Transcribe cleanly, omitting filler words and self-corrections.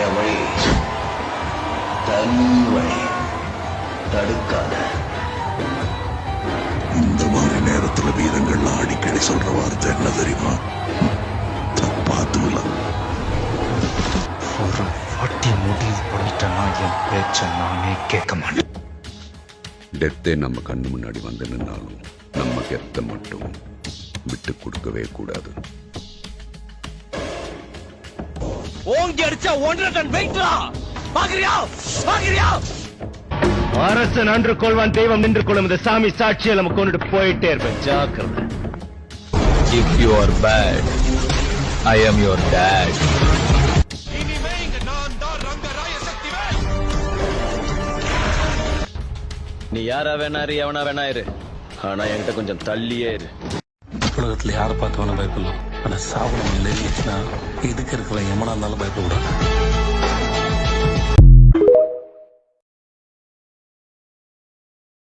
என் வழி தனி வழி, தடுக்காத. இந்த மாதிரி நேரத்துல வீரங்கள்லாம் அடிக்கடி சொல்ற வார்த்தை என்ன தெரியுமா? தப்பாத்துலாம் ஒரு வாட்டி முடிவு பண்ணிட்டேன்னா என் பேச்ச நானே கேட்க மாட்டேன். டெத்தே நம்ம கண்ணு முன்னாடி வந்து நின்னாலும் நம்ம கெத்த மட்டும் விட்டு கொடுக்கவே கூடாது. ஓங்கி அடிச்சா 1.5 டன் வெயிட்ரா. பாக்குறியா பாக்குறியா? அரசன் அன்று கொள்வான், தெய்வம் நின்று கொள்ளும். இந்த சாமி சாட்சியை நம்ம கொண்டுட்டு போயிட்டே இருப்பேன். ஜாக்கிரதை. If you are bad, I am your dad. நீ யாரா வேணா இரு, எவனா வேணா இரு, ஆனா என்கிட்ட கொஞ்சம் தள்ளியே இரு. உலகத்துல யாரை பார்த்து வேணா பயப்படலாம், ஆனா சாவணம் இல்லைன்னு இதுக்கு இருக்கிற எமனா இருந்தாலும் பயப்படக்கூடாது.